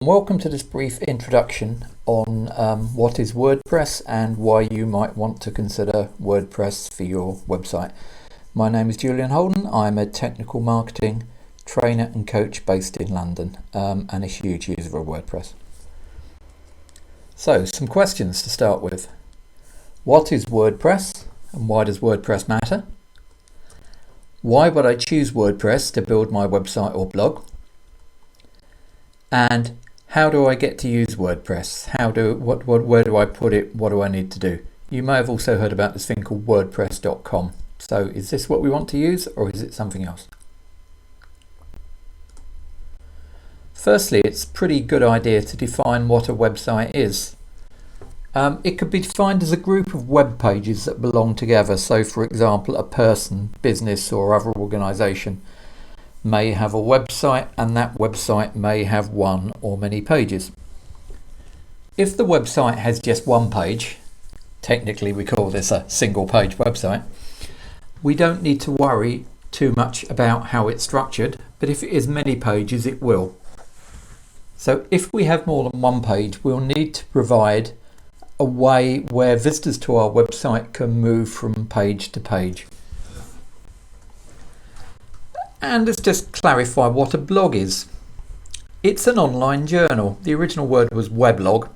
Welcome to this brief introduction on what is WordPress and why you might want to consider WordPress for your website. My name is Julian Holden. I'm a technical marketing trainer and coach based in London and a huge user of WordPress. So, some questions to start with. What is WordPress and why does WordPress matter? Why would I choose WordPress to build my website or blog? And how do I get to use WordPress? Where do I put it? What do I need to do? You may have also heard about this thing called WordPresscom. So is this what we want to use, or is it something else? Firstly, it's a pretty good idea to define what a website is. It could be defined as a group of web pages that belong together. So for example, a person, business or other organization may have a website, and that website may have one or many pages. If the website has just one page, technically we call this a single page website, we don't need to worry too much about how it's structured, but if it is many pages it will. So if we have more than one page, we'll need to provide a way where visitors to our website can move from page to page. And let's just clarify what a blog is. It's an online journal. The original word was weblog,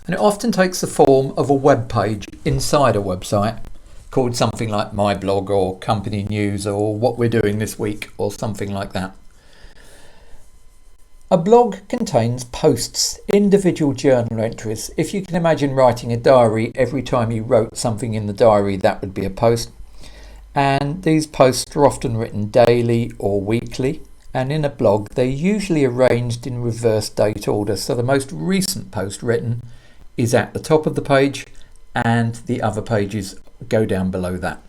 and it often takes the form of a web page inside a website called something like my blog or company news or what we're doing this week or something like that. A blog contains posts, individual journal entries. If you can imagine writing a diary, every time you wrote something in the diary, that would be a post. And these posts are often written daily or weekly, and in a blog they're usually arranged in reverse date order, so the most recent post written is at the top of the page and the other pages go down below that.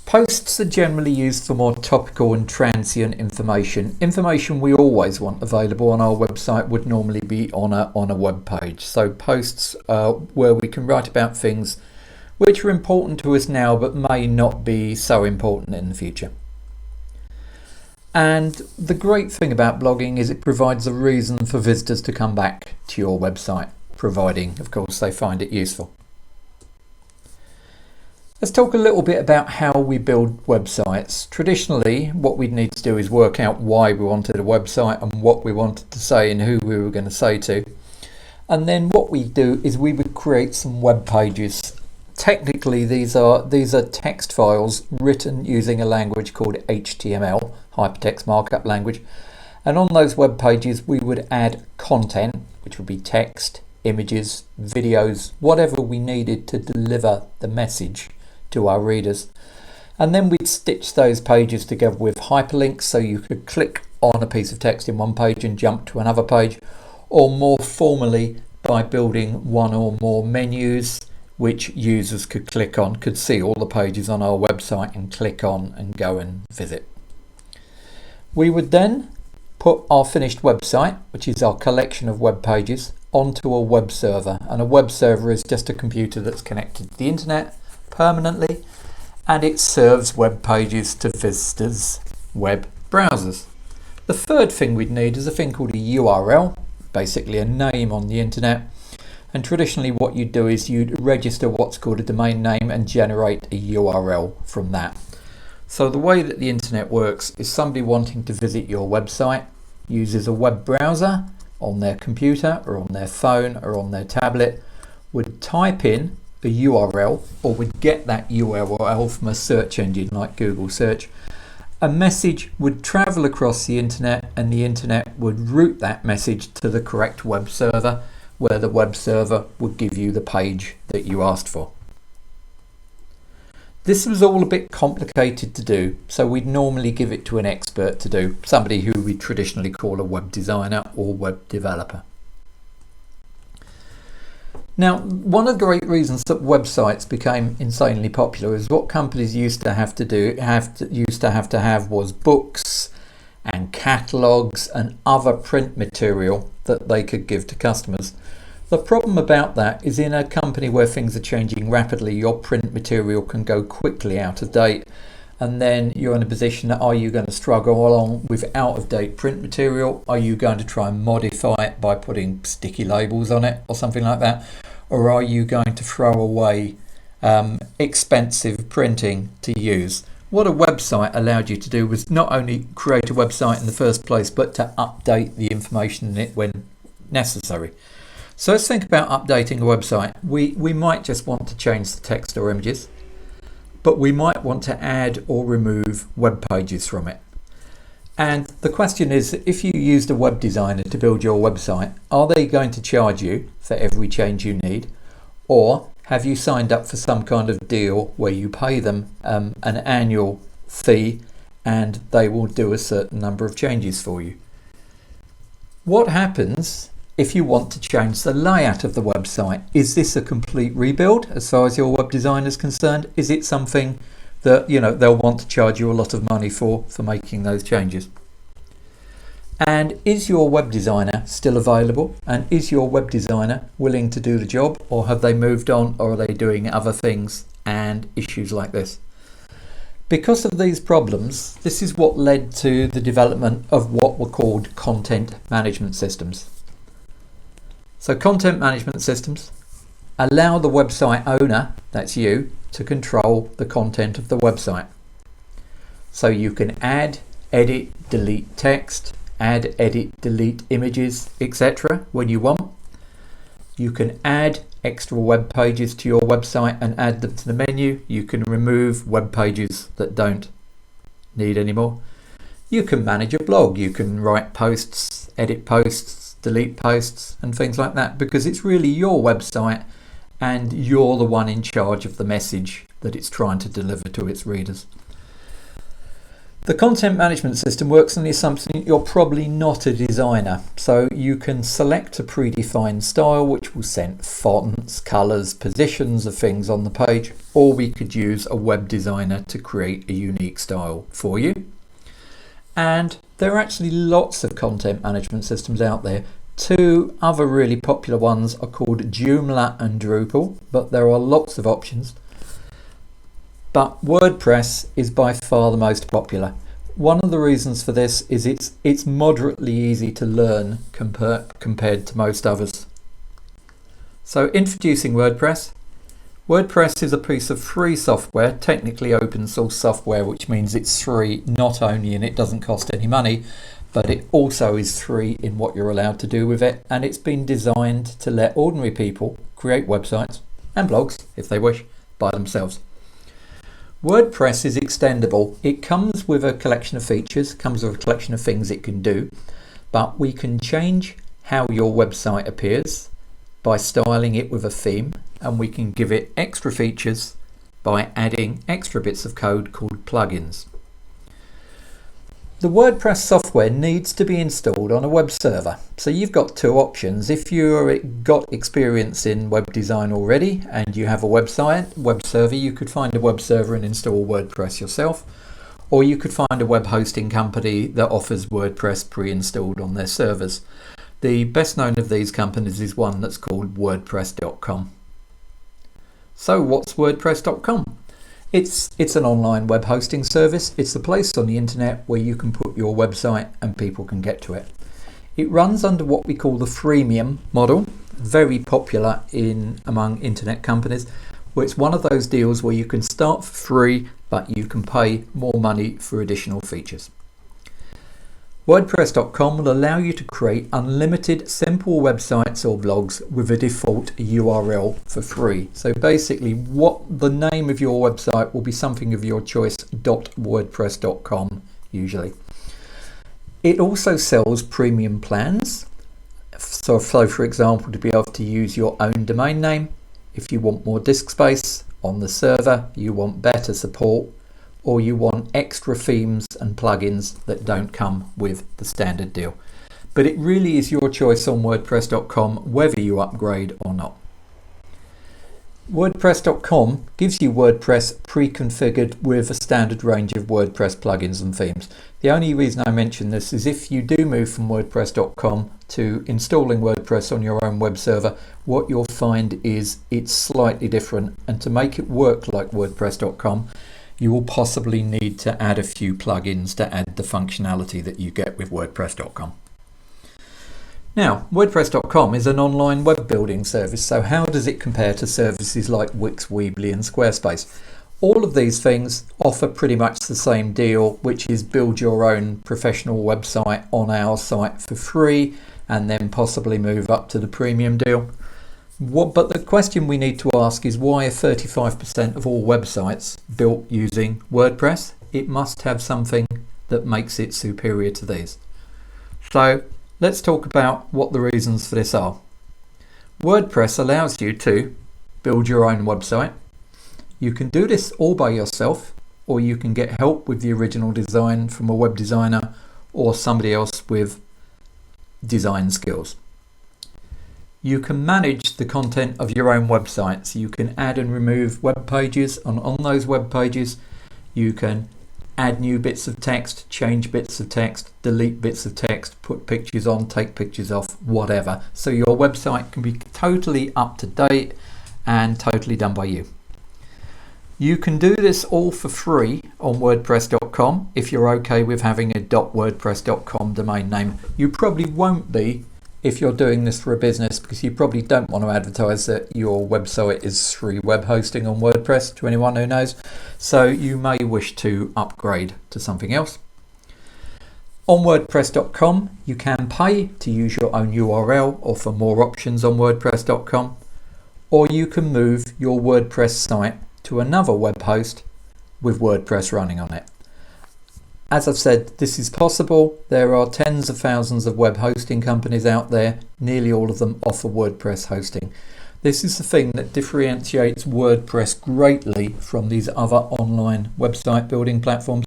Posts are generally used for more topical and transient information we always want available on our website would normally be on a web page. So posts are where we can write about things which are important to us now but may not be so important in the future. And the great thing about blogging is it provides a reason for visitors to come back to your website, providing, of course, they find it useful. Let's talk a little bit about how we build websites. Traditionally, what we'd need to do is work out why we wanted a website and what we wanted to say and who we were going to say to. And then what we do is we would create some web pages. Technically, these are text files written using a language called HTML, hypertext markup language. And on those web pages, we would add content, which would be text, images, videos, whatever we needed to deliver the message to our readers. And then we'd stitch those pages together with hyperlinks, so you could click on a piece of text in one page and jump to another page, or more formally by building one or more menus which users could click on, could see all the pages on our website and click on and go and visit. We would then put our finished website, which is our collection of web pages, onto a web server. And a web server is just a computer that's connected to the internet permanently, and it serves web pages to visitors' web browsers. The third thing we'd need is a thing called a URL, basically a name on the internet. And traditionally what you'd do is you'd register what's called a domain name and generate a URL from that. So the way that the internet works is somebody wanting to visit your website uses a web browser on their computer or on their phone or on their tablet, would type in a URL or would get that URL from a search engine like Google search. A message would travel across the internet and the internet would route that message to the correct web server, where the web server would give you the page that you asked for. This was all a bit complicated to do, so we'd normally give it to an expert to do, somebody who we traditionally call a web designer or web developer. Now, one of the great reasons that websites became insanely popular is what companies used to have to have was books and catalogues and other print material that they could give to customers. The problem about that is in a company where things are changing rapidly, your print material can go quickly out of date, and then you're in a position that, are you going to struggle along with out-of-date print material? Are you going to try and modify it by putting sticky labels on it or something like that? Or are you going to throw away expensive printing to use? What a website allowed you to do was not only create a website in the first place, but to update the information in it when necessary. So let's think about updating a website. We might just want to change the text or images, but we might want to add or remove web pages from it. And the question is, if you used a web designer to build your website, are they going to charge you for every change you need? Or have you signed up for some kind of deal where you pay them an annual fee and they will do a certain number of changes for you? What happens if you want to change the layout of the website? Is this a complete rebuild as far as your web design is concerned? Is it something that they'll want to charge you a lot of money for making those changes? And is your web designer still available? And is your web designer willing to do the job, or have they moved on, or are they doing other things and issues like this? Because of these problems, this is what led to the development of what were called content management systems. So content management systems allow the website owner, that's you, to control the content of the website. So you can add, edit, delete text, add, edit, delete images, etc. when you want. You can add extra web pages to your website and add them to the menu. You can remove web pages that don't need anymore. You can manage a blog. You can write posts, edit posts, delete posts and things like that, because it's really your website and you're the one in charge of the message that it's trying to deliver to its readers. The content management system works on the assumption you're probably not a designer, so you can select a predefined style which will set fonts, colours, positions of things on the page, or we could use a web designer to create a unique style for you. And there are actually lots of content management systems out there. Two other really popular ones are called Joomla and Drupal, but there are lots of options. But WordPress is by far the most popular. One of the reasons for this is it's moderately easy to learn compared to most others. So introducing WordPress. WordPress is a piece of free software, technically open source software, which means it's free not only and it doesn't cost any money, but it also is free in what you're allowed to do with it, and it's been designed to let ordinary people create websites and blogs, if they wish, by themselves. WordPress is extendable. It comes with a collection of features, comes with a collection of things it can do, but we can change how your website appears by styling it with a theme, and we can give it extra features by adding extra bits of code called plugins. The WordPress software needs to be installed on a web server. So you've got two options. If you've got experience in web design already and you have a web server, you could find a web server and install WordPress yourself. Or you could find a web hosting company that offers WordPress pre-installed on their servers. The best known of these companies is one that's called WordPresscom. So what's WordPress.com? It's an online web hosting service. It's the place on the internet where you can put your website and people can get to it. It runs under what we call the freemium model, very popular among internet companies, where it's one of those deals where you can start for free, but you can pay more money for additional features. WordPress.com will allow you to create unlimited simple websites or blogs with a default URL for free. So basically the name of your website will be something of your choice, .wordpress.com usually. It also sells premium plans. So for example, to be able to use your own domain name, if you want more disk space on the server, you want better support, or you want extra themes and plugins that don't come with the standard deal. But it really is your choice on WordPress.com whether you upgrade or not. WordPress.com gives you WordPress pre-configured with a standard range of WordPress plugins and themes. The only reason I mention this is if you do move from WordPress.com to installing WordPress on your own web server, what you'll find is it's slightly different, and to make it work like WordPress.com, you will possibly need to add a few plugins to add the functionality that you get with WordPress.com. Now, WordPress.com is an online web building service, so how does it compare to services like Wix, Weebly and Squarespace? All of these things offer pretty much the same deal, which is build your own professional website on our site for free and then possibly move up to the premium deal. But the question we need to ask is, why are 35% of all websites built using WordPress? It must have something that makes it superior to these. So let's talk about what the reasons for this are. WordPress allows you to build your own website. You can do this all by yourself, or you can get help with the original design from a web designer or somebody else with design skills. You can manage the content of your own website, so you can add and remove web pages, and on those web pages you can add new bits of text, change bits of text, delete bits of text, put pictures on, take pictures off, whatever. So your website can be totally up to date and totally done by you. You can do this all for free on WordPress.com if you're okay with having a .wordpress.com domain name. You probably won't be if you're doing this for a business, because you probably don't want to advertise that your website is free web hosting on WordPress to anyone who knows. So you may wish to upgrade to something else. On WordPress.com, you can pay to use your own URL or for more options on WordPress.com, or you can move your WordPress site to another web host with WordPress running on it. As I've said, this is possible. There are tens of thousands of web hosting companies out there. Nearly all of them offer WordPress hosting. This is the thing that differentiates WordPress greatly from these other online website building platforms,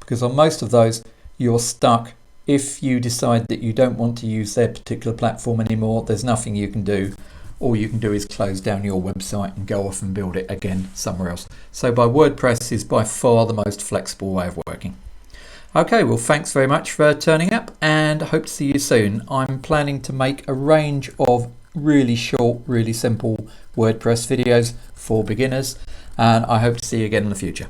because on most of those you're stuck. If you decide that you don't want to use their particular platform anymore, there's nothing you can do. All you can do is close down your website and go off and build it again somewhere else. So WordPress is by far the most flexible way of working. Okay, well, thanks very much for turning up, and I hope to see you soon. I'm planning to make a range of really short, really simple WordPress videos for beginners, and I hope to see you again in the future.